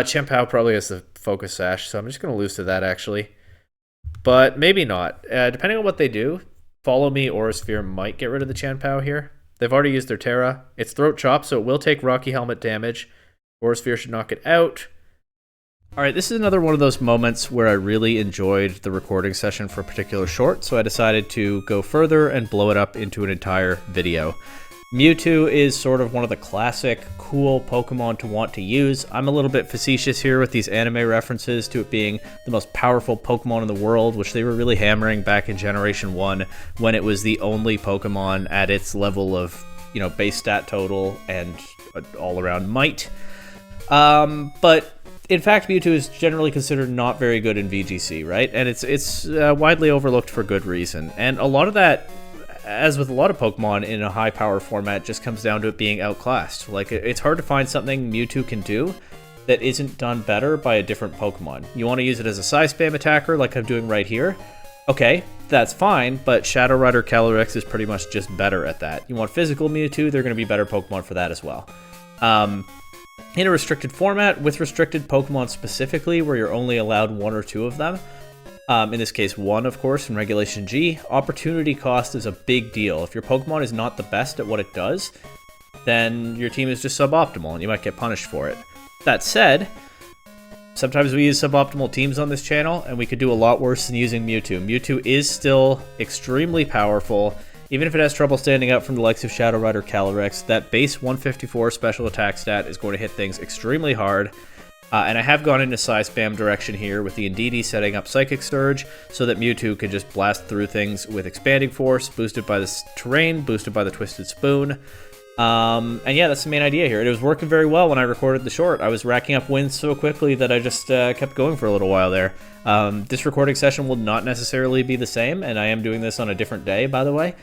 Chien-Pao probably has the Focus Sash, so I'm just going to lose to that, actually. But maybe not. Depending on what they do, Follow Me or Sphere might get rid of the Chien-Pao here. They've already used their Terra. It's Throat Chop, so it will take Rocky Helmet damage. Or Sphere should knock it out. Alright, this is another one of those moments where I really enjoyed the recording session for a particular short, so I decided to go further and blow it up into an entire video. Mewtwo is sort of one of the classic, cool Pokemon to want to use. I'm a little bit facetious here with these anime references to it being the most powerful Pokemon in the world, which they were really hammering back in Generation 1 when it was the only Pokemon at its level of, base stat total and all-around might. But in fact, Mewtwo is generally considered not very good in VGC, right? And it's widely overlooked for good reason. And a lot of that, as with a lot of Pokemon in a high-power format, just comes down to it being outclassed. Like, it's hard to find something Mewtwo can do that isn't done better by a different Pokemon. You want to use it as a Psy Spam attacker, like I'm doing right here? Okay, that's fine, but Shadow Rider Calyrex is pretty much just better at that. You want physical Mewtwo, they're going to be better Pokemon for that as well. In a restricted format, with restricted Pokemon specifically, where you're only allowed one or two of them, in this case one, of course, in Regulation G, opportunity cost is a big deal. If your Pokemon is not the best at what it does, then your team is just suboptimal, and you might get punished for it. That said, sometimes we use suboptimal teams on this channel, and we could do a lot worse than using Mewtwo. Mewtwo is still extremely powerful. Even if it has trouble standing out from the likes of Shadow Rider Calyrex, that base 154 special attack stat is going to hit things extremely hard. And I have gone into Psy Spam direction here with the Indeedee setting up Psychic Surge so that Mewtwo can just blast through things with Expanding Force, boosted by the terrain, boosted by the Twisted Spoon. And yeah, that's the main idea here. It was working very well when I recorded the short. I was racking up wins so quickly that I just kept going for a little while there. This recording session will not necessarily be the same, and I am doing this on a different day, by the way.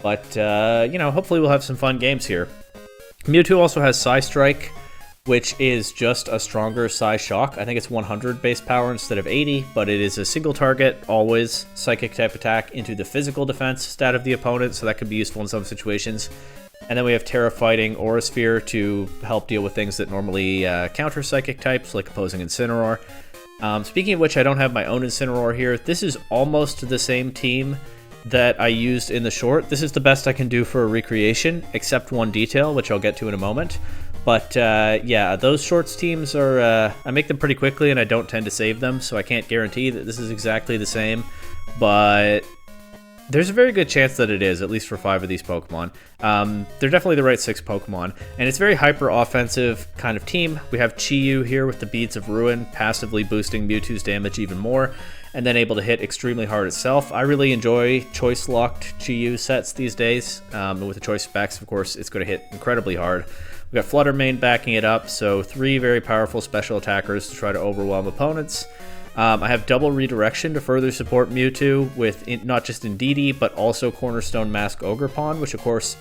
But, hopefully we'll have some fun games here. Mewtwo also has Psy Strike, which is just a stronger Psy Shock. I think it's 100 base power instead of 80, but it is a single target, always Psychic type attack into the physical defense stat of the opponent, so that could be useful in some situations. And then we have Terra Fighting Aura Sphere to help deal with things that normally counter Psychic types, like opposing Incineroar. Speaking of which, I don't have my own Incineroar here. This is almost the same team that I used in the short. This is the best I can do for a recreation, except one detail, which I'll get to in a moment. But yeah, those shorts teams are, I make them pretty quickly and I don't tend to save them, so I can't guarantee that this is exactly the same, but there's a very good chance that it is, at least for 5 of these Pokemon. They're definitely the right 6 Pokemon, and it's a very hyper-offensive kind of team. We have Chi-Yu here with the Beads of Ruin, passively boosting Mewtwo's damage even more, and then able to hit extremely hard itself. I really enjoy choice-locked Chi-Yu sets these days, and with the choice specs, of course, it's going to hit incredibly hard. We've got Flutter Mane backing it up, so 3 very powerful special attackers to try to overwhelm opponents. I have double redirection to further support Mewtwo with not just Indeedee, but also Cornerstone Mask Ogerpon, which of course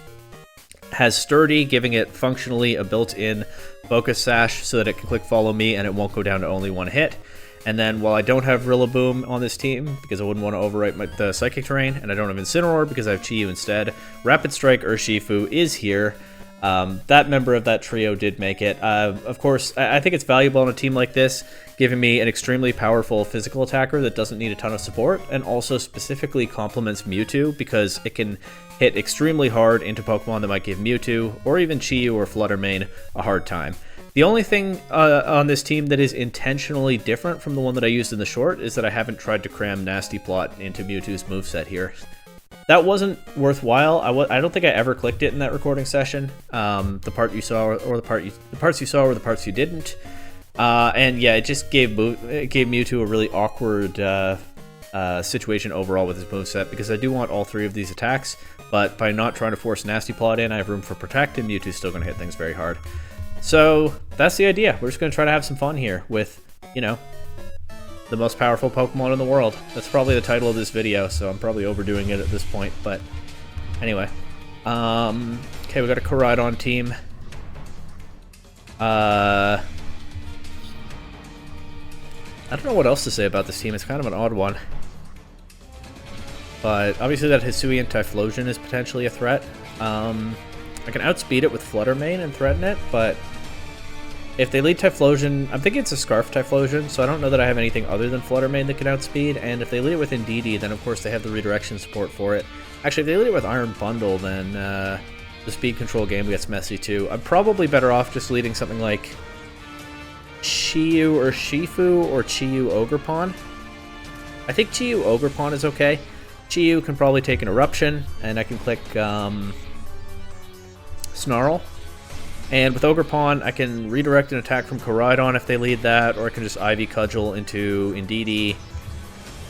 has Sturdy, giving it functionally a built-in Focus Sash so that it can click Follow Me and it won't go down to only 1 hit. And then while I don't have Rillaboom on this team, because I wouldn't want to overwrite the Psychic Terrain, and I don't have Incineroar because I have Chi-Yu instead, Rapid Strike Urshifu is here. That member of that trio did make it. Of course, I think it's valuable on a team like this, giving me an extremely powerful physical attacker that doesn't need a ton of support, and also specifically complements Mewtwo, because it can hit extremely hard into Pokemon that might give Mewtwo, or even Chi-Yu or Flutter Mane, a hard time. The only thing on this team that is intentionally different from the one that I used in the short is that I haven't tried to cram Nasty Plot into Mewtwo's moveset here. That wasn't worthwhile. I don't think I ever clicked it in that recording session. The part you saw, or the parts you saw, were the parts you didn't. And yeah, it just gave Mewtwo a really awkward situation overall with his moveset, because I do want all 3 of these attacks, but by not trying to force Nasty Plot in, I have room for Protect, and Mewtwo's still going to hit things very hard. So that's the idea. We're just going to try to have some fun here with, the most powerful Pokemon in the world. That's probably the title of this video, so I'm probably overdoing it at this point, but anyway. Okay, we got a Koraidon team. I don't know what else to say about this team. It's kind of an odd one. But obviously that Hisuian Typhlosion is potentially a threat. I can outspeed it with Flutter Mane and threaten it, but If they lead Typhlosion, I'm thinking it's a Scarf Typhlosion, so I don't know that I have anything other than Flutter Mane that can outspeed, and if they lead it with Indeedee, then of course they have the redirection support for it. Actually, if they lead it with Iron Bundle, then the speed control game gets messy too. I'm probably better off just leading something like Chi-Yu or Shifu or Chi-Yu Ogerpon. I think Chi-Yu Ogerpon is okay. Chi-Yu can probably take an Eruption, and I can click Snarl. And with Ogerpon, I can redirect an attack from Koraidon if they lead that, or I can just Ivy Cudgel into Indeedee,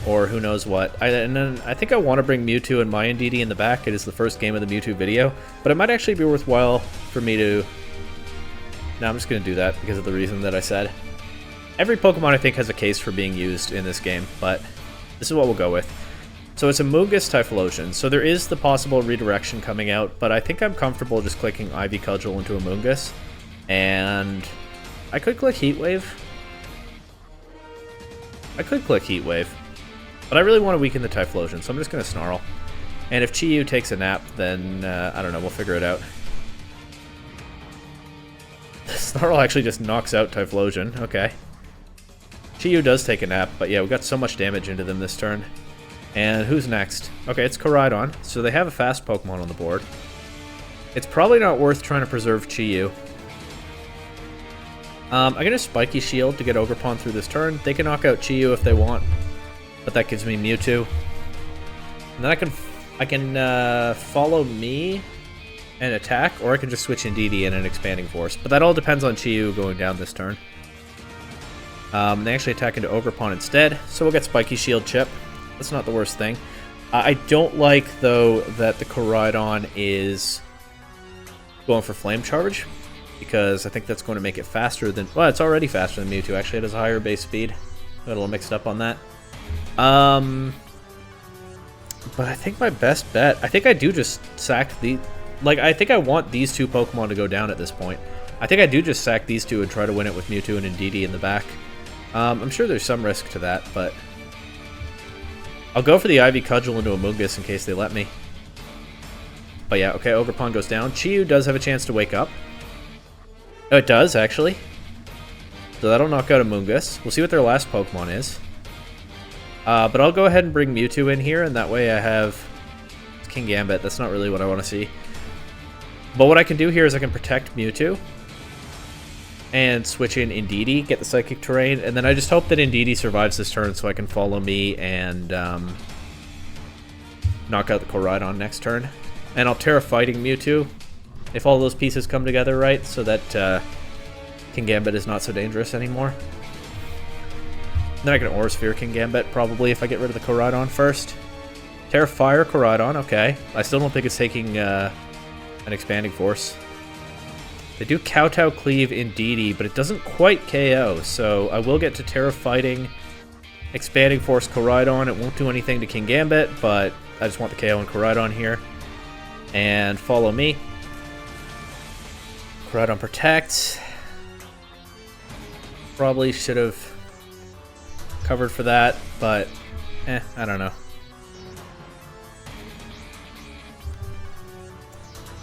or who knows what. And then I think I want to bring Mewtwo and my Indeedee in the back. It is the first game of the Mewtwo video, but it might actually be worthwhile for me to... No, I'm just going to do that because of the reason that I said. Every Pokemon, I think, has a case for being used in this game, but this is what we'll go with. So it's a Moongus Typhlosion, so there is the possible redirection coming out, but I think I'm comfortable just clicking Ivy Cudgel into a Moongus, and I could click Heat Wave. I could click Heat Wave, but I really want to weaken the Typhlosion, so I'm just going to Snarl. And if Chi-Yu takes a nap, then, I don't know, we'll figure it out. Snarl actually just knocks out Typhlosion, okay. Chi-Yu does take a nap, but yeah, we got so much damage into them this turn. And who's next? Okay, it's Koraidon, so they have a fast Pokemon on the board. It's probably not worth trying to preserve Chi-Yu. I'm going to Spiky Shield to get Ogerpon through this turn. They can knock out Chi-Yu if they want, but that gives me Mewtwo. And then I can follow me and attack, or I can just switch Indeedee and an Expanding Force. But that all depends on Chi-Yu going down this turn. They actually attack into Ogerpon instead, so we'll get Spiky Shield Chip. That's not the worst thing. I don't like, though, that the Koraidon is going for Flame Charge, because I think that's going to make it faster than... Well, it's already faster than Mewtwo. Actually, it has a higher base speed. Got a little mixed up on that. But I think my best bet... I think I do just sack the... Like, I think I want these two Pokemon to go down at this point. I think I do just sack these two and try to win it with Mewtwo and Indeedee in the back. I'm sure there's some risk to that, but... I'll go for the Ivy Cudgel into a Moongus in case they let me. But yeah, okay, Ogerpon goes down. Chi-Yu does have a chance to wake up. Oh, it does, actually. So that'll knock out a Moongus. We'll see what their last Pokemon is. But I'll go ahead and bring Mewtwo in here, and that way I have King Gambit. That's not really what I want to see. But what I can do here is I can protect Mewtwo and switch in Indeedee, get the Psychic Terrain, and then I just hope that Indeedee survives this turn so I can follow me and knock out the Koraidon next turn. And I'll Terra Fighting Mewtwo if all those pieces come together right, so that King Gambit is not so dangerous anymore. Then I can Aura Sphere King Gambit, probably, if I get rid of the Koraidon first. Terra Fire Koraidon, okay. I still don't think it's taking an Expanding Force. They do Kowtow Cleave Indeedee, but it doesn't quite KO, so I will get to Terra Fighting Expanding Force Koraidon. It won't do anything to King Gambit, but I just want the KO on Koraidon here. And follow me. Koraidon Protect. Probably should have covered for that, but I don't know.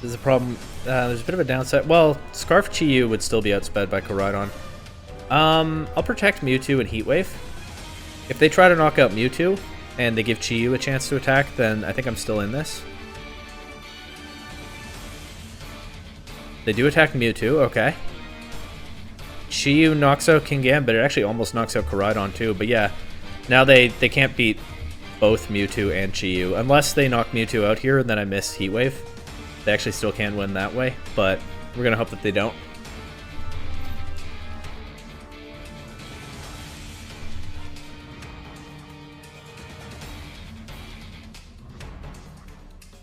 There's a problem. There's a bit of a downside. Well, Scarf Chi-Yu would still be outsped by Koraidon. I'll protect Mewtwo and Heat Wave. If they try to knock out Mewtwo and they give Chi-Yu a chance to attack, then I think I'm still in this. They do attack Mewtwo, okay. Chi-Yu knocks out King Gambit. It actually almost knocks out Koraidon too, but yeah. Now they can't beat both Mewtwo and Chi-Yu. Unless they knock Mewtwo out here and then I miss Heat Wave. They actually still can win that way, but we're going to hope that they don't.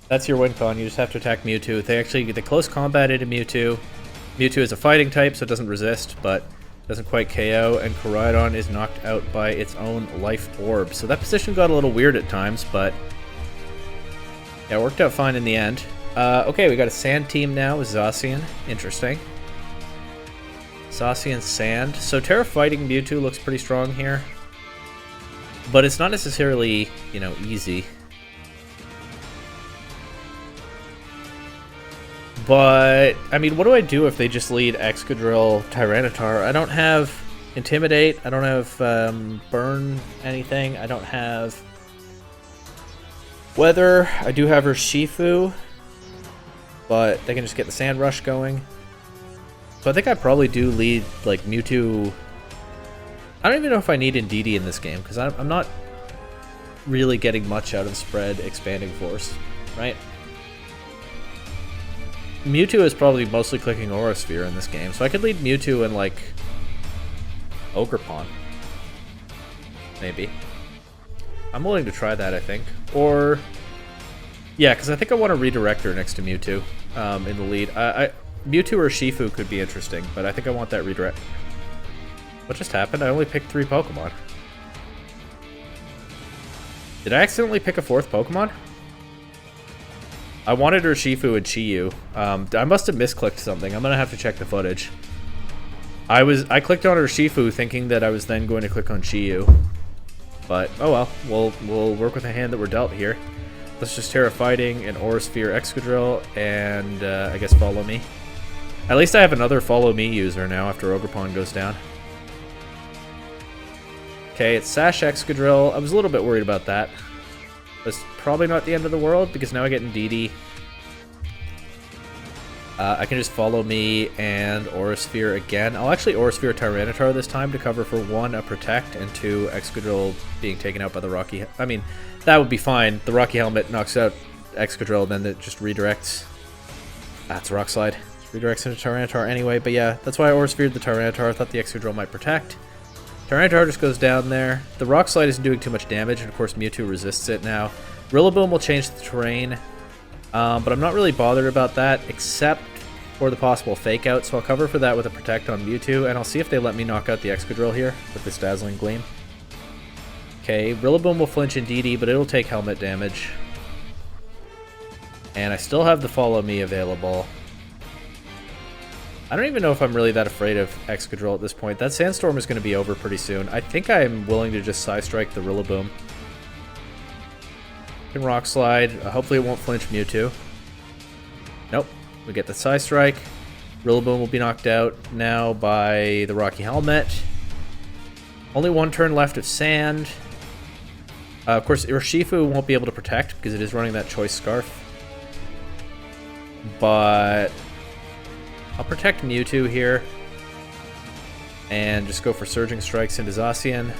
That's your win con. You just have to attack Mewtwo. They actually get the close combat into Mewtwo. Mewtwo is a fighting type, so it doesn't resist, but doesn't quite KO, and Koraidon is knocked out by its own life orb. So that position got a little weird at times, but yeah, it worked out fine in the end. Okay, we got a Sand team now with Zacian. Interesting. Zacian Sand. So Terra Fighting Mewtwo looks pretty strong here. But it's not necessarily, you know, easy. But, I mean, what do I do if they just lead Excadrill, Tyranitar? I don't have Intimidate. I don't have Burn anything. I don't have Weather. I do have Urshifu, but they can just get the Sand Rush going. So I think I probably do lead, like, Mewtwo. I don't even know if I need Indeedee in this game, because I'm not really getting much out of Spread Expanding Force, right? Mewtwo is probably mostly clicking Aura Sphere in this game, so I could lead Mewtwo and, like, Ogerpon. Maybe. I'm willing to try that, I think. Or, yeah, because I think I want a Redirector next to Mewtwo in the lead. Mewtwo or Shifu could be interesting, but I think I want that redirect. What just happened? I only picked 3 Pokemon. Did I accidentally pick a 4th Pokemon? I wanted Urshifu and Chi-Yu. I must have misclicked something. I'm gonna have to check the footage. I clicked on Urshifu thinking that I was then going to click on Chi-Yu. But, oh well. We'll work with the hand that we're dealt here. Let's just Terra Fighting and Aura Sphere Excadrill and I guess Follow Me. At least I have another Follow Me user now after Ogerpon goes down. Okay, it's Sash Excadrill. I was a little bit worried about that. That's probably not the end of the world because now I get Indeedee. I can just Follow Me and Aura Sphere again. I'll actually Aura Sphere Tyranitar this time to cover for 1, a Protect, and 2, Excadrill being taken out by the Rocky... I mean, that would be fine. The Rocky Helmet knocks out Excadrill, then it just redirects. That's Rock Slide. Redirects into Tyranitar anyway, but yeah, that's why I Aura Sphered the Tyranitar. I thought the Excadrill might Protect. Tyranitar just goes down there. The Rock Slide isn't doing too much damage, and of course Mewtwo resists it now. Rillaboom will change the terrain, but I'm not really bothered about that, except for the possible Fake Out, so I'll cover for that with a Protect on Mewtwo, and I'll see if they let me knock out the Excadrill here with this Dazzling Gleam. Okay, Rillaboom will flinch Indeedee, but it'll take Helmet damage. And I still have the Follow Me available. I don't even know if I'm really that afraid of Excadrill at this point. That Sandstorm is going to be over pretty soon. I think I'm willing to just Psystrike the Rillaboom. Can Rock Slide. Hopefully it won't flinch Mewtwo. Nope. We get the Psystrike. Rillaboom will be knocked out now by the Rocky Helmet. Only 1 turn left of Sand. Of course, Urshifu won't be able to Protect because it is running that Choice Scarf. But I'll Protect Mewtwo here. And just go for Surging Strikes into Zacian.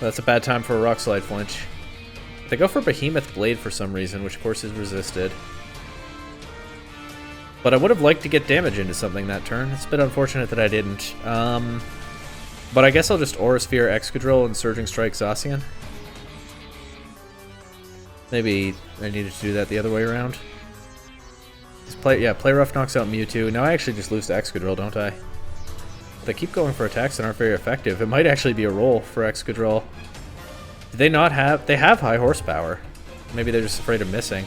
That's a bad time for a Rock Slide flinch. They go for Behemoth Blade for some reason, which of course is resisted. But I would have liked to get damage into something that turn. It's a bit unfortunate that I didn't. But I guess I'll just Aura Sphere Excadrill and Surging Strike Zacian. Maybe I needed to do that the other way around. Just Play Rough knocks out Mewtwo. Now I actually just lose to Excadrill, don't I? They keep going for attacks that aren't very effective. It might actually be a roll for Excadrill. Do they not have... They have high horsepower. Maybe they're just afraid of missing.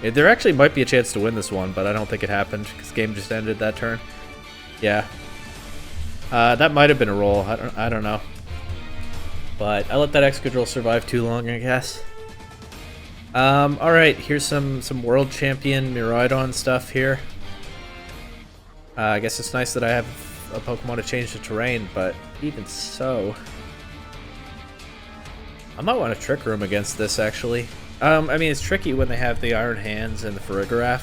There actually might be a chance to win this one, but I don't think it happened because the game just ended that turn. Yeah. That might have been a roll. I don't know. But I let that Excadrill survive too long, I guess. Alright, here's some World Champion Miraidon stuff here. I guess it's nice that I have a Pokemon to change the terrain, but even so... I might want to Trick Room against this, actually. I mean, it's tricky when they have the Iron Hands and the Farigiraf.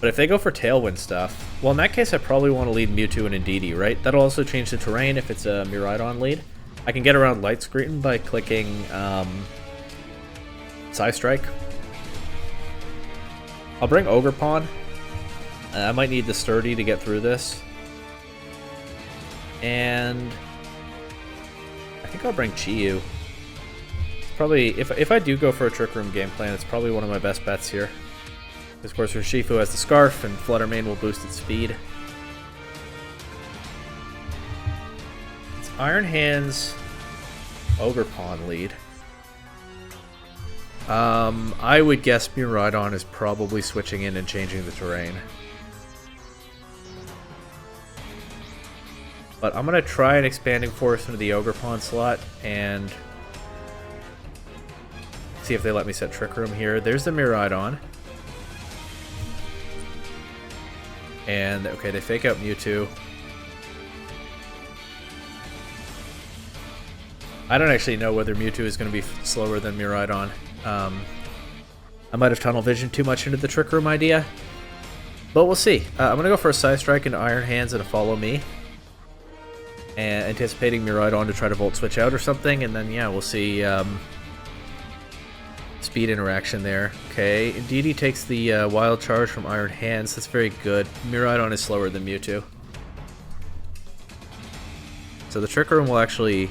But if they go for Tailwind stuff... Well, in that case, I probably want to lead Mewtwo and Indeedee, right? That'll also change the terrain if it's a Miraidon lead. I can get around Light Screen by clicking Psystrike. I'll bring Ogerpon. I might need the Sturdy to get through this. And I think I'll bring Chi-Yu. Probably, if I do go for a Trick Room game plan, it's probably one of my best bets here. Of course, Urshifu has the Scarf, and Fluttermane will boost its speed. It's Iron Hands, Ogerpon lead. I would guess Miraidon is probably switching in and changing the terrain. But I'm going to try an Expanding Force into the Ogerpon slot, and see if they let me set Trick Room here. There's the Miraidon. And, okay, they fake out Mewtwo. I don't actually know whether Mewtwo is going to be slower than Miraidon. I might have tunnel vision too much into the Trick Room idea. But we'll see. I'm going to go for a Side Strike into Iron Hands and a Follow Me. And anticipating Miraidon to try to Volt Switch out or something. And then, yeah, we'll see speed interaction there. Okay, Indeedee takes the Wild Charge from Iron Hands. That's very good. Miraidon is slower than Mewtwo. So the Trick Room will actually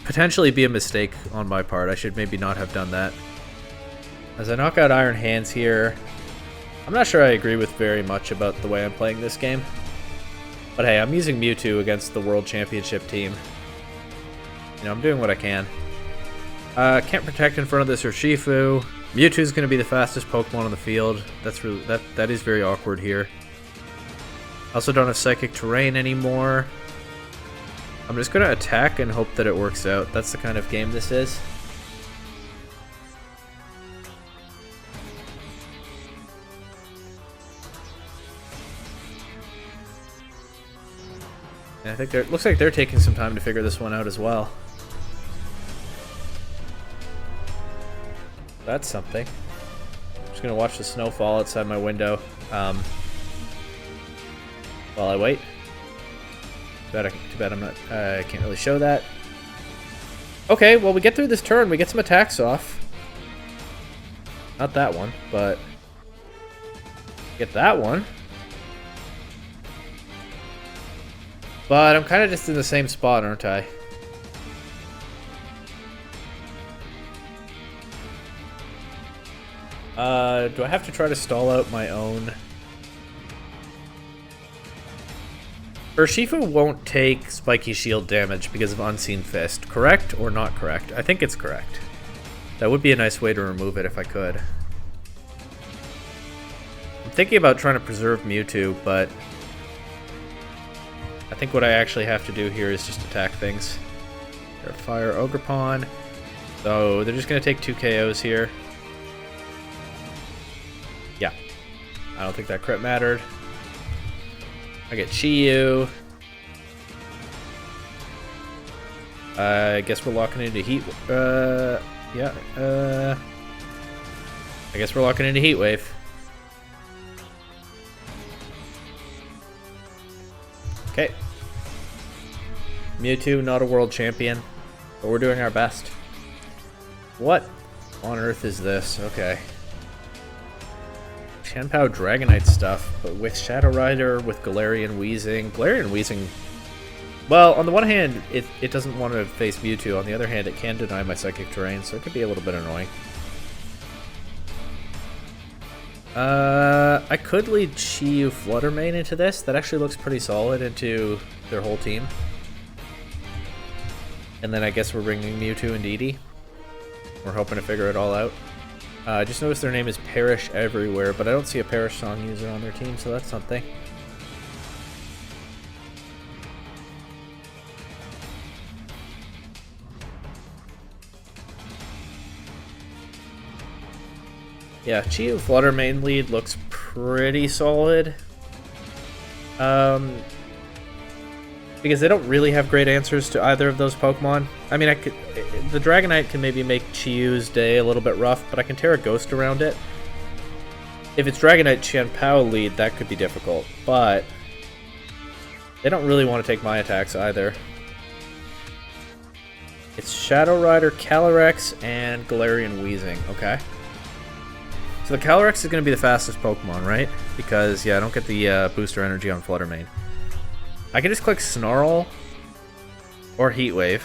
potentially be a mistake on my part. I should maybe not have done that. As I knock out Iron Hands here, I'm not sure I agree with very much about the way I'm playing this game. But hey, I'm using Mewtwo against the World Championship team. You know, I'm doing what I can. Can't protect in front of this Urshifu. Mewtwo's going to be the fastest Pokemon on the field. That's really that is very awkward here. Also don't have Psychic Terrain anymore. I'm just going to attack and hope that it works out. That's the kind of game this is. And I think it looks like they're taking some time to figure this one out as well. That's something. I'm just going to watch the snow fall outside my window while I wait. Too bad I'm not. I can't really show that. Okay, well we get through this turn. We get some attacks off. Not that one, but get that one. But I'm kind of just in the same spot, aren't I? Do I have to try to stall out my own? Urshifu won't take Spiky Shield damage because of Unseen Fist, correct or not correct? I think it's correct. That would be a nice way to remove it if I could. I'm thinking about trying to preserve Mewtwo, but I think what I actually have to do here is just attack things. Fire Ogerpon. So they're just going to take 2 KOs here. Yeah. I don't think that crit mattered. I get Chi-Yu. I guess we're locking into Heat. Yeah. I guess we're locking into Heat Wave. Okay. Mewtwo, not a world champion, but we're doing our best. What on earth is this? Okay. Chien-Pao Dragonite stuff, but with Shadow Rider, with Galarian Weezing. Galarian Weezing, well, on the one hand, it doesn't want to face Mewtwo. On the other hand, it can deny my Psychic Terrain, so it could be a little bit annoying. I could lead Chi-Yu Flutter Mane into this. That actually looks pretty solid into their whole team. And then I guess we're bringing Mewtwo and Indeedee. We're hoping to figure it all out. I just noticed their name is Perish Everywhere, but I don't see a Perish Song user on their team, so that's something. Yeah, Chi-Yu Flutter Mane lead looks pretty solid. Because they don't really have great answers to either of those Pokemon. I mean, the Dragonite can maybe make Chi-Yu's day a little bit rough, but I can tear a Ghost around it. If it's Dragonite Chien-Pao lead, that could be difficult, but they don't really want to take my attacks either. It's Shadow Rider, Calyrex, and Galarian Weezing. Okay. So the Calyrex is going to be the fastest Pokemon, right? Because, yeah, I don't get the booster energy on Flutter Mane. I can just click Snarl or Heat Wave.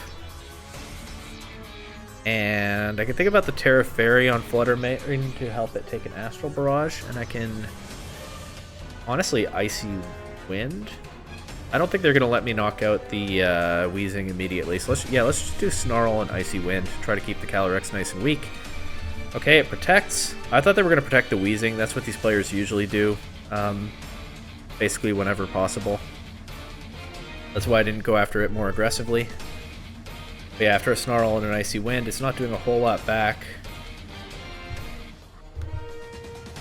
And I can think about the Terra Fairy on Flutter Mane to help it take an Astral Barrage. And I can, honestly, Icy Wind. I don't think they're going to let me knock out the Weezing immediately. So let's just do Snarl and Icy Wind. Try to keep the Calyrex nice and weak. Okay, it protects. I thought they were going to protect the Weezing. That's what these players usually do. Basically whenever possible. That's why I didn't go after it more aggressively. But yeah, after a Snarl and an Icy Wind, it's not doing a whole lot back.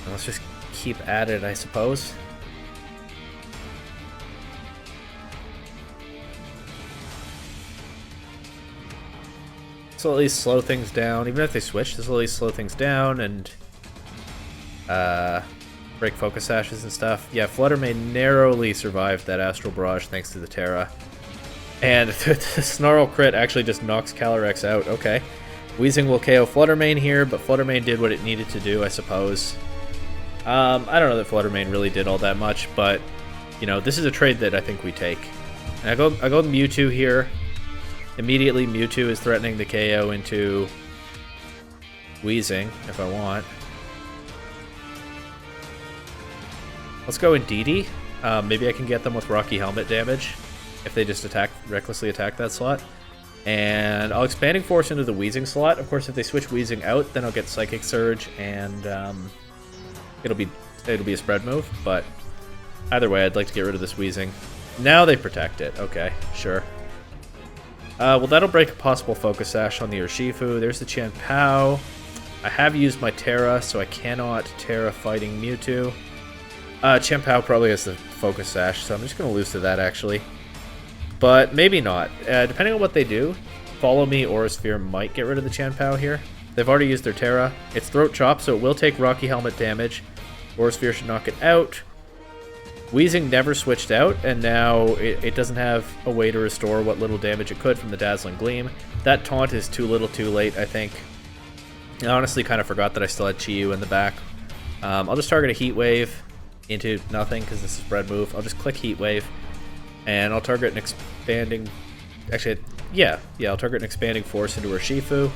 Let's just keep at it, I suppose. This will at least slow things down. Even if they switch, this will at least slow things down and break Focus Sashes and stuff. Yeah, Flutter Mane narrowly survived that Astral Barrage thanks to the Terra. And the Snarl crit actually just knocks Calyrex out. Okay. Weezing will KO Flutter Mane here, but Flutter Mane did what it needed to do, I suppose. I don't know that Flutter Mane really did all that much, but, you know, this is a trade that I think we take. And I go Mewtwo here. Immediately, Mewtwo is threatening the KO into Weezing, if I want. Let's go Indeedee. Maybe I can get them with Rocky Helmet damage if they just recklessly attack that slot. And I'll Expanding Force into the Weezing slot. Of course, if they switch Weezing out, then I'll get Psychic Surge, and it'll be a spread move. But either way, I'd like to get rid of this Weezing. Now they protect it. Okay, sure. Well, that'll break a possible Focus Sash on the Urshifu. There's the Chien-Pao. I have used my Terra, so I cannot Terra fighting Mewtwo. Chien-Pao probably has the Focus Sash, so I'm just going to lose to that, actually. But maybe not. Depending on what they do, Follow Me or Sphere might get rid of the Chien-Pao here. They've already used their Terra. It's Throat Chop, so it will take Rocky Helmet damage. Or Sphere should knock it out. Weezing never switched out, and now it doesn't have a way to restore what little damage it could from the Dazzling Gleam. That taunt is too little too late, I think. I honestly kind of forgot that I still had Chi-Yu in the back. I'll just target a Heat Wave into nothing, because this is a spread move. I'll just click Heat Wave, and I'll target an Expanding... Actually, yeah, I'll target an Expanding Force into Urshifu.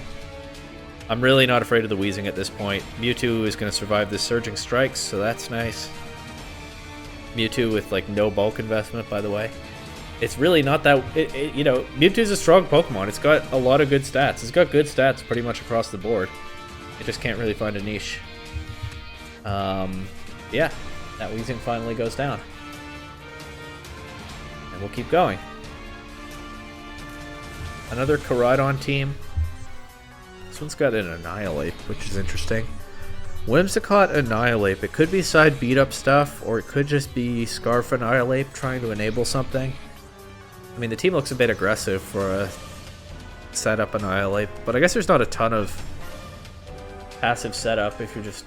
I'm really not afraid of the Weezing at this point. Mewtwo is going to survive this Surging Strikes, so that's nice. Mewtwo with, like, no bulk investment, by the way. It's really not that... you know, Mewtwo's a strong Pokemon. It's got a lot of good stats. It's got good stats pretty much across the board. It just can't really find a niche. Yeah, that Weezing finally goes down. And we'll keep going. Another Koraidon team. This one's got an Annihilate, which is interesting. Whimsicott Annihilate. It could be side beat-up stuff, or it could just be Scarf Annihilate trying to enable something. I mean, the team looks a bit aggressive for a setup Annihilate, but I guess there's not a ton of passive setup if you're just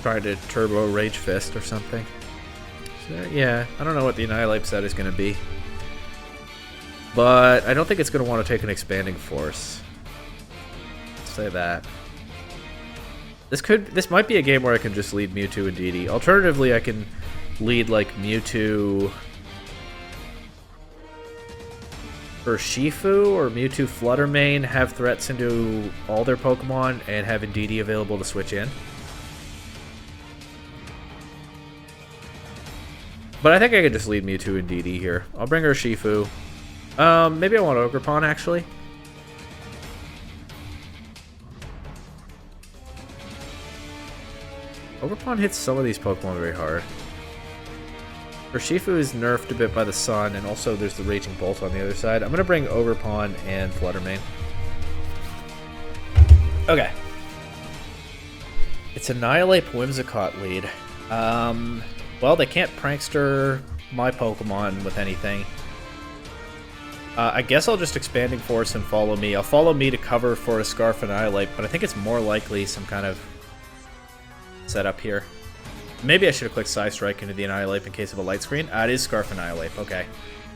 trying to turbo Rage Fist or something. So, yeah, I don't know what the Annihilate set is going to be. But I don't think it's going to want to take an Expanding Force. Let's say that. This might be a game where I can just lead Mewtwo and Indeedee. Alternatively, I can lead like Mewtwo Urshifu or Mewtwo Flutter Mane, have threats into all their Pokemon, and have Indeedee available to switch in. But I think I could just lead Mewtwo and Indeedee here. I'll bring Urshifu. Maybe I want Ogerpon, actually. Ogerpon hits some of these Pokemon very hard. Urshifu is nerfed a bit by the sun, and also there's the Raging Bolt on the other side. I'm going to bring Ogerpon and Flutter Mane. Okay. It's Annihilate Whimsicott lead. Well, they can't Prankster my Pokemon with anything. I guess I'll just Expanding Force and Follow Me. I'll Follow Me to cover for a Scarf Annihilate, but I think it's more likely some kind of setup here. Maybe I should have clicked Psy Strike into the Annihilate in case of a light screen. It is Scarf Annihilate, okay.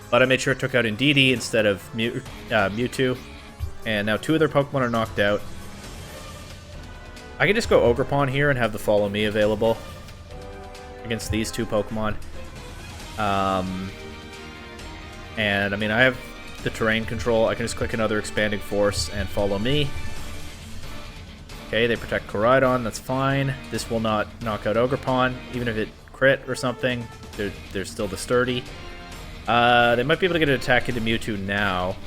But I made sure it took out Indeedee instead of Mewtwo. And now two of their Pokemon are knocked out. I can just go Ogerpon here and have the Follow Me available against these two Pokemon. And, I mean, I have the terrain control. I can just click another Expanding Force and Follow Me. Okay, they protect Koraidon, that's fine. This will not knock out Ogerpon, even if it crit or something. They're still the sturdy. They might be able to get an attack into Mewtwo now.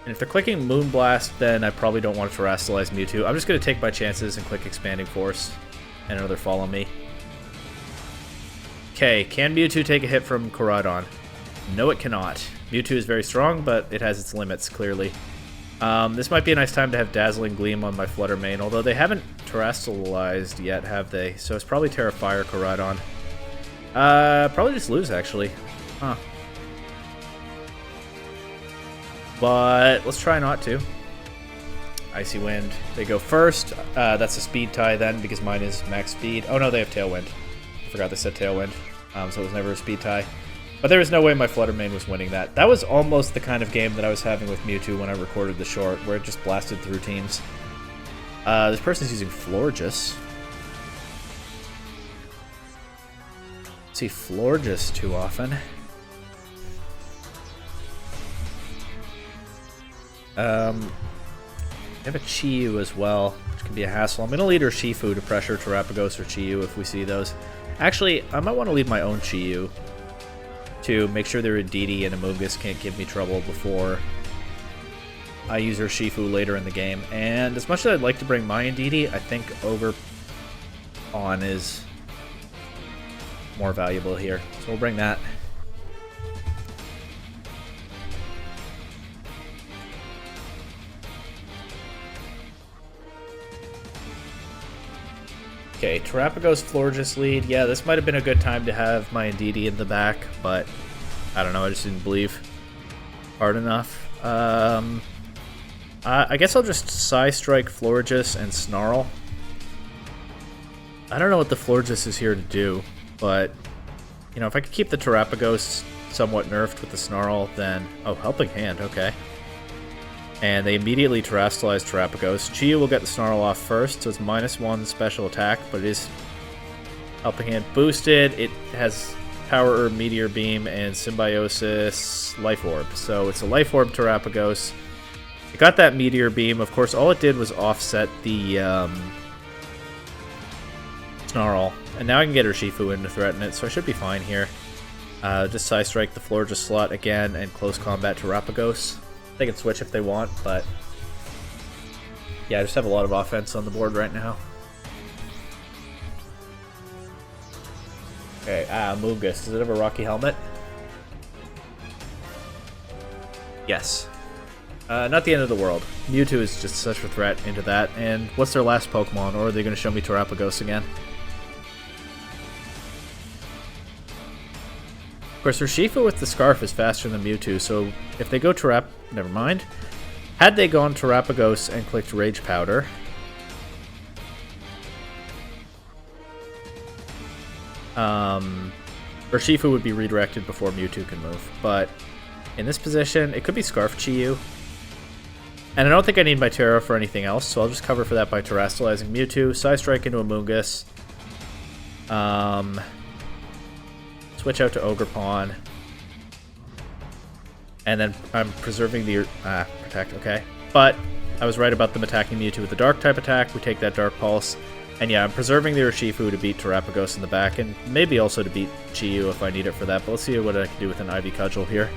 And if they're clicking Moonblast, then I probably don't want to Terrastallize Mewtwo. I'm just going to take my chances and click Expanding Force and another Follow Me. Okay, can Mewtwo take a hit from Koraidon? No, it cannot. Mewtwo is very strong, but it has its limits, clearly. This might be a nice time to have Dazzling Gleam on my Flutter Mane, although they haven't terrestrialized yet, have they? So it's probably Terra Fire Koraidon. Probably just lose, actually. Huh. But let's try not to. Icy Wind. They go first. That's a speed tie then, because mine is max speed. Oh no, they have Tailwind. I forgot they said Tailwind. So it was never a speed tie. But there was no way my Flutter Mane was winning that. That was almost the kind of game that I was having with Mewtwo when I recorded the short, where it just blasted through teams. This person's using Florges. See Florges too often. I have a Chi-Yu as well, which can be a hassle. I'm going to lead her Shifu to pressure Terrapagos or Chi-Yu if we see those. Actually, I might want to lead my own Chi-Yu to make sure their Indeedee and Amoonguss can't give me trouble before I use her Shifu later in the game. And as much as I'd like to bring my Indeedee, I think Ogerpon is more valuable here. So we'll bring that. Okay, Terrapagos Florges lead. Yeah, this might have been a good time to have my Indeedee in the back, but I don't know, I just didn't believe hard enough. I guess I'll just Psy-Strike Florges and Snarl. I don't know what the Florges is here to do, but, you know, if I could keep the Terrapagos somewhat nerfed with the Snarl, then... Oh, Helping Hand, okay. And they immediately terrestrialize Terrapagos. Chi-Yu will get the Snarl off first, so it's -1 special attack, but it is Helping Hand boosted. It has Power Herb, Meteor Beam, and Symbiosis Life Orb. So it's a Life Orb Terrapagos. It got that Meteor Beam. Of course, all it did was offset the Snarl. And now I can get her Shifu in to threaten it, so I should be fine here. Just Psy-Strike the Florges slot again and Close Combat Terrapagos. They can switch if they want, but yeah, I just have a lot of offense on the board right now. Okay, Amoonguss. Does it have a Rocky Helmet? Yes. Not the end of the world. Mewtwo is just such a threat into that. And what's their last Pokemon? Or are they going to show me Terrapagos again? Of course, Urshifu with the Scarf is faster than Mewtwo, so if they go never mind. Had they gone Terrapagos and clicked Rage Powder... Urshifu would be redirected before Mewtwo can move. But in this position, it could be Scarf Chi-Yu. And I don't think I need my Terra for anything else, so I'll just cover for that by terrestrializing Mewtwo, Psy-Strike into Amoonguss. Switch out to Ogerpon. And then I'm preserving the... Protect, okay. But I was right about them attacking Mewtwo with the Dark-type attack. We take that Dark Pulse. And yeah, I'm preserving the Urshifu to beat Terrapagos in the back, and maybe also to beat Chi-Yu if I need it for that. But let's see what I can do with an Ivy Cudgel here.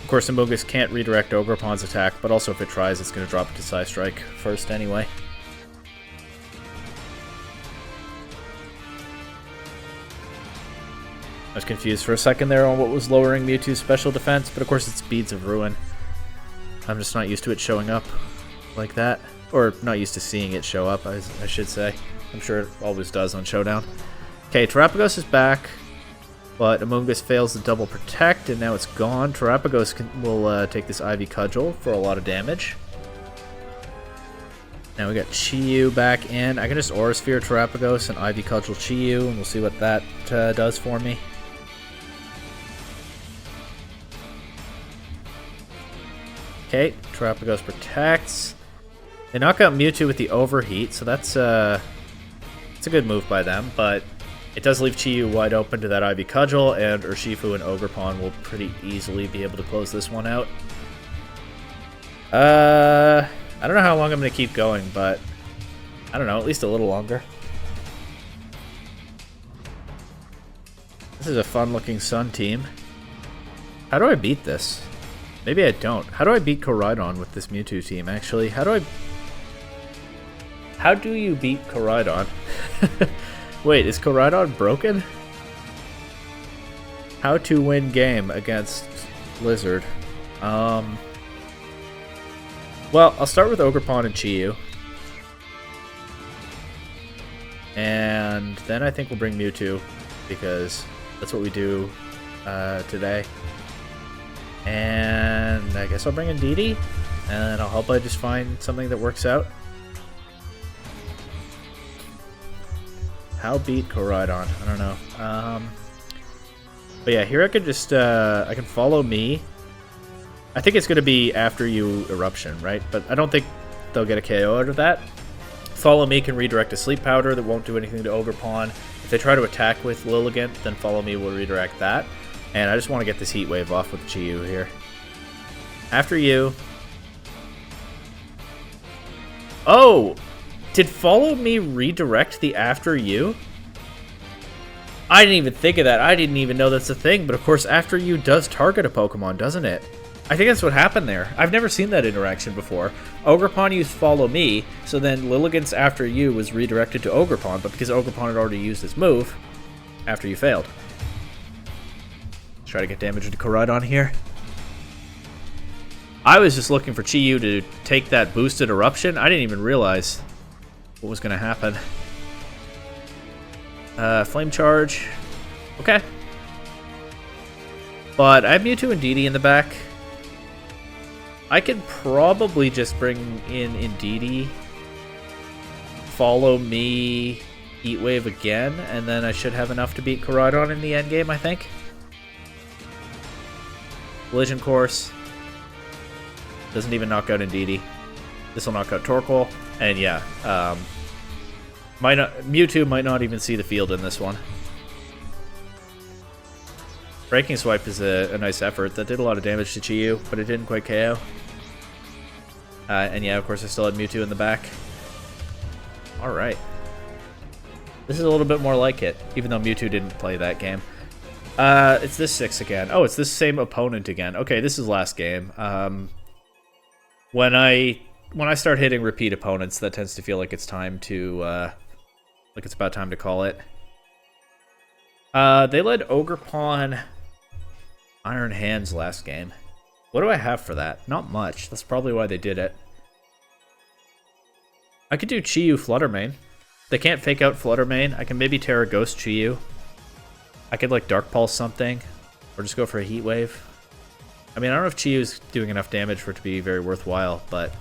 Of course, Amoonguss can't redirect Ogerpon's attack, but also if it tries, it's going to drop it to Psy-Strike first anyway. I was confused for a second there on what was lowering Mewtwo's special defense, but of course it's Beads of Ruin. I'm just not used to it showing up like that. Or not used to seeing it show up, I should say. I'm sure it always does on Showdown. Okay, Terrapagos is back, but Amoonguss fails the double protect, and now it's gone. Terrapagos will take this Ivy Cudgel for a lot of damage. Now we got Chi-Yu back in. I can just Aura Sphere Terrapagos and Ivy Cudgel Chi-Yu, and we'll see what that does for me. Okay, Terrapagos protects. They knock out Mewtwo with the Overheat, so that's it's a good move by them, but it does leave Chi-Yu wide open to that Ivy Cudgel, and Urshifu and Ogerpon will pretty easily be able to close this one out. I don't know how long I'm going to keep going, but I don't know, at least a little longer. This is a fun-looking Sun team. How do I beat this? Maybe I don't. How do I beat Koraidon with this Mewtwo team, actually? How do you beat Koraidon? Wait, is Koraidon broken? How to win game against Blizzard. Well, I'll start with Ogerpon and Chi-Yu. And then I think we'll bring Mewtwo, because that's what we do today. And I guess I'll bring in Didi, and I'll hope I just find something that works out. How beat Koraidon? I don't know. But yeah, here I could just, I can follow me. I think it's going to be after you Eruption, right? But I don't think they'll get a KO out of that. Follow me can redirect a Sleep Powder that won't do anything to Ogerpon. If they try to attack with Lilligant, then Follow Me will redirect that. And I just want to get this Heat Wave off with Chi-Yu here. After you. Oh! Did Follow Me redirect the After You? I didn't even think of that. I didn't even know that's a thing. But of course, After You does target a Pokemon, doesn't it? I think that's what happened there. I've never seen that interaction before. Ogerpon used Follow Me, so then Lilligant's After You was redirected to Ogerpon, but because Ogerpon had already used his move, After You failed. Let's try to get damage into Koraidon here. I was just looking for Chi-Yu to take that boosted Eruption. I didn't even realize what was going to happen. Flame Charge. Okay. But I have Mewtwo and Didi in the back. I could probably just bring in Indeedee, Follow Me, Heat Wave again, and then I should have enough to beat Koraidon in the endgame, I think. Collision Course. Doesn't even knock out Indeedee. This will knock out Torkoal, and yeah, Mewtwo might not even see the field in this one. Breaking Swipe is a nice effort. That did a lot of damage to Chi-Yu, but it didn't quite KO. And yeah, of course, I still had Mewtwo in the back. Alright. This is a little bit more like it, even though Mewtwo didn't play that game. It's this 6 again. Oh, it's this same opponent again. Okay, this is last game. When I start hitting repeat opponents, that tends to feel like it's time to, like it's about time to call it. They led Ogerpon Iron Hands last game. What do I have for that? Not much. That's probably why they did it. I could do Chi-Yu Fluttermane. They can't fake out Fluttermane. I can maybe Terra Ghost Chi-Yu. I could like Dark Pulse something, or just go for a Heat Wave. I mean, I don't know if Chi-Yu's doing enough damage for it to be very worthwhile, but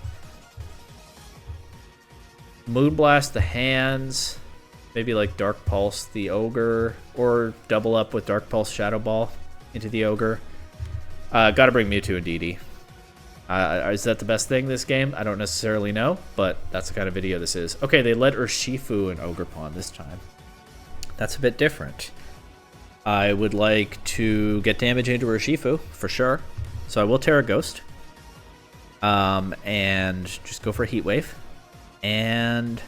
Moonblast the hands, maybe like Dark Pulse the Ogre, or double up with Dark Pulse Shadow Ball into the Ogre. Gotta bring Mewtwo and Didi. Is that the best thing this game? I don't necessarily know, but that's the kind of video this is. Okay, they led Urshifu and Ogerpon this time. That's a bit different. I would like to get damage into Urshifu, for sure. So I will Terra Ghost. And just go for a Heat Wave. And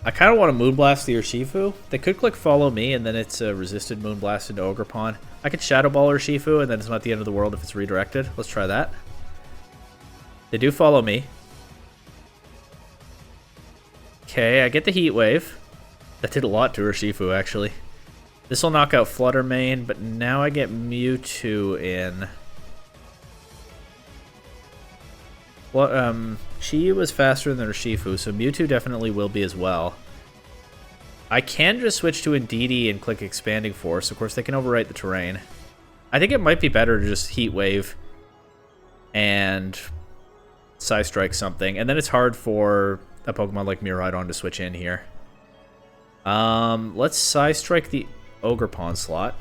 I kind of want to Moonblast the Urshifu. They could click Follow Me, and then it's a resisted Moonblast into Ogerpon. I could Shadow Ball Urshifu, and then it's not the end of the world if it's redirected. Let's try that. They do Follow Me. Okay, I get the Heat Wave. That did a lot to Urshifu, actually. This will knock out Fluttermane, but now I get Mewtwo in. Well, Chi-Yu was faster than Urshifu, so Mewtwo definitely will be as well. I can just switch to Indeedee and click Expanding Force. Of course, they can overwrite the terrain. I think it might be better to just Heat Wave and Psy Strike something, and then it's hard for a Pokemon like Mewtwo to switch in here. Let's Psy Strike the Ogerpon slot.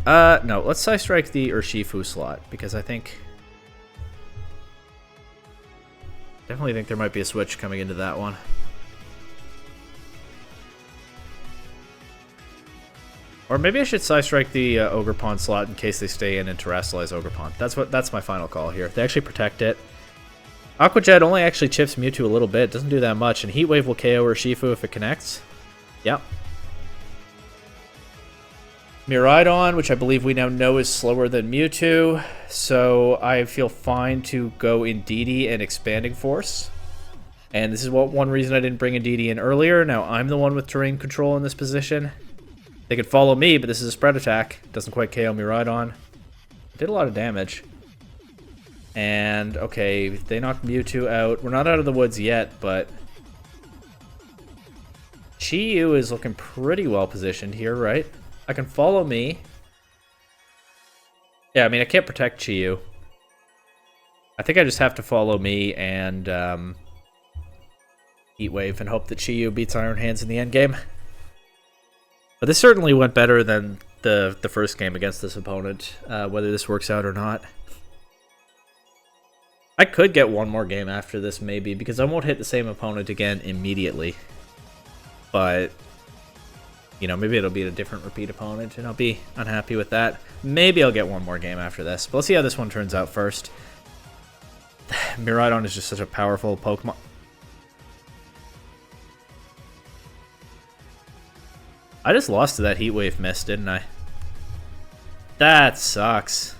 No, let's Psy Strike the Urshifu slot, because I definitely think there might be a switch coming into that one. Or maybe I should Psy Strike the Ogerpon slot in case they stay in and Terrasilize Ogerpon. That's my final call here. They actually protect it. Aqua Jet only actually chips Mewtwo a little bit, doesn't do that much, and Heat Wave will KO Urshifu if it connects. Yep. Miraidon, which I believe we now know is slower than Mewtwo, so I feel fine to go Indeedee and Expanding Force. And this is one reason I didn't bring Indeedee in earlier. Now I'm the one with terrain control in this position. They could follow me, but this is a spread attack. Doesn't quite KO me right on. Did a lot of damage. And, okay, they knocked Mewtwo out. We're not out of the woods yet, but Chi-Yu is looking pretty well positioned here, right? I can follow me. Yeah, I mean, I can't protect Chi-Yu. I think I just have to follow me and Heat Wave and hope that Chi-Yu beats Iron Hands in the end game. But this certainly went better than the first game against this opponent, whether this works out or not. I could get one more game after this, maybe, because I won't hit the same opponent again immediately. But, you know, maybe it'll be a different repeat opponent, and I'll be unhappy with that. Maybe I'll get one more game after this, but let's see how this one turns out first. Miraidon is just such a powerful Pokemon. I just lost to that Heat Wave miss, didn't I? That sucks.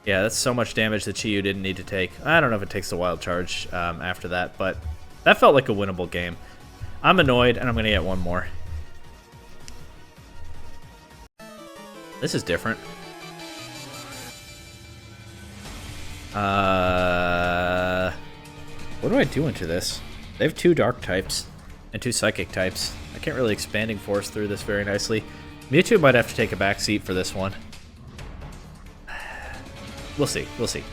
Yeah, that's so much damage that Chi-Yu didn't need to take. I don't know if it takes the Wild Charge after that, but that felt like a winnable game. I'm annoyed, and I'm going to get one more. This is different. What do I do into this? They have 2 Dark types and 2 Psychic types. I can't really Expanding Force through this very nicely. Mewtwo might have to take a back seat for this one. We'll see. We'll see.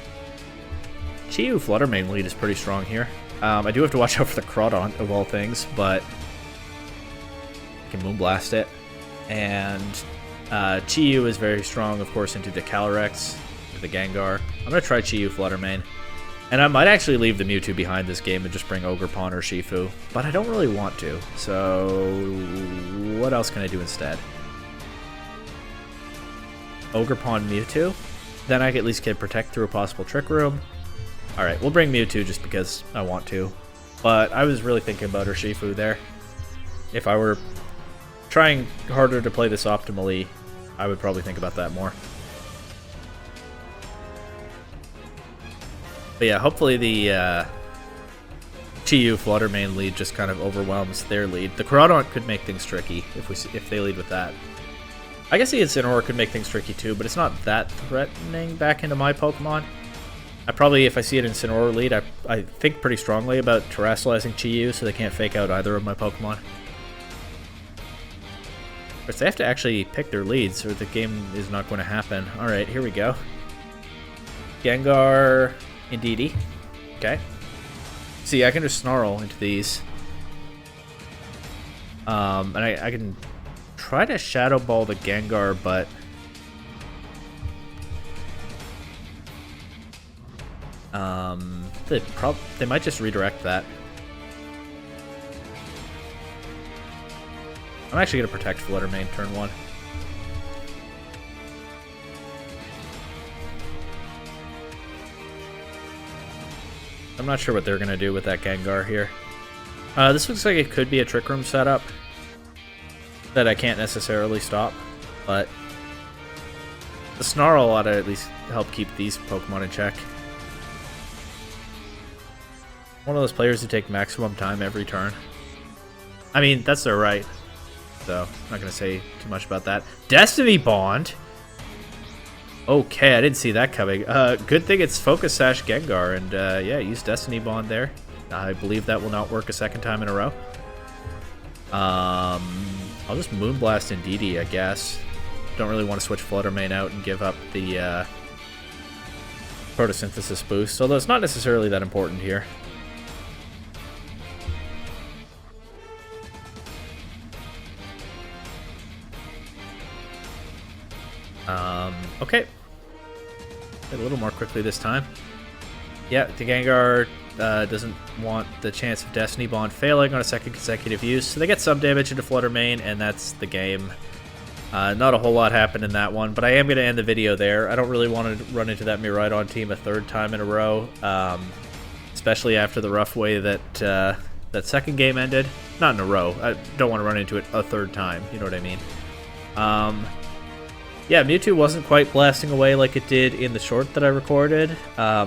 Chi-Yu Flutter Mane lead is pretty strong here. I do have to watch out for the Crawdaunt of all things, but I can Moonblast it. And Chi-Yu is very strong, of course, into the Calyrex, with the Gengar. I'm going to try Chi-Yu Flutter Mane. And I might actually leave the Mewtwo behind this game and just bring Ogerpon or Shifu, but I don't really want to. So what else can I do instead? Ogerpon Mewtwo? Then I at least can protect through a possible Trick Room. Alright, we'll bring Mewtwo just because I want to. But I was really thinking about Urshifu there. If I were trying harder to play this optimally, I would probably think about that more. But yeah, hopefully the Chi-Yu Flutter Mane lead just kind of overwhelms their lead. The Crawdaunt could make things tricky if they lead with that. I guess the Incineroar could make things tricky too, but it's not that threatening back into my Pokemon. I probably, if I see an Incineroar lead, I think pretty strongly about Terastallizing Chi-Yu so they can't fake out either of my Pokemon. But they have to actually pick their leads or the game is not going to happen. Alright, here we go. Gengar, Indeedee. Okay. See, I can just Snarl into these. And I can try to Shadow Ball the Gengar, but they might just redirect that. I'm actually going to protect Flutter Mane turn 1. I'm not sure what they're going to do with that Gengar here. This looks like it could be a Trick Room setup that I can't necessarily stop, but the Snarl ought to at least help keep these Pokemon in check. One of those players who take maximum time every turn. I mean, that's their right, so I'm not going to say too much about that. Destiny Bond? Okay, I didn't see that coming. Good thing it's Focus Sash Gengar, and yeah, use Destiny Bond there. I believe that will not work a second time in a row. I'll just Moonblast Indeedee, I guess. Don't really want to switch Flutter Mane out and give up the Photosynthesis boost, although it's not necessarily that important here. Okay. A little more quickly this time. Yeah, the Gengar doesn't want the chance of Destiny Bond failing on a second consecutive use, so they get some damage into Flutter Mane, and that's the game. Not a whole lot happened in that one, but I am going to end the video there. I don't really want to run into that Miraidon team a third time in a row, especially after the rough way that that second game ended. Not in a row. I don't want to run into it a third time, you know what I mean? Yeah, Mewtwo wasn't quite blasting away like it did in the short that I recorded.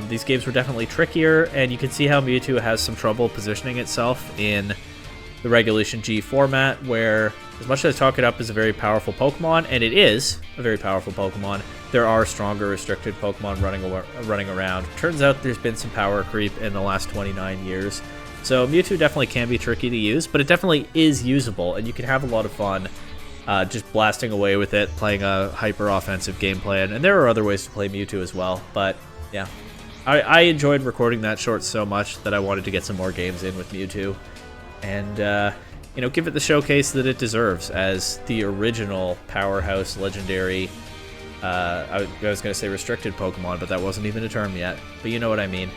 These games were definitely trickier, and you can see how Mewtwo has some trouble positioning itself in the Regulation G format, where as much as I talk it up as a very powerful Pokemon, and it is a very powerful Pokemon, there are stronger restricted Pokemon running around. Turns out there's been some power creep in the last 29 years. So Mewtwo definitely can be tricky to use, but it definitely is usable, and you can have a lot of fun just blasting away with it, playing a hyper-offensive game plan. And there are other ways to play Mewtwo as well, but yeah. I enjoyed recording that short so much that I wanted to get some more games in with Mewtwo. And, you know, give it the showcase that it deserves as the original powerhouse legendary, I was going to say restricted Pokemon, but that wasn't even a term yet. But you know what I mean.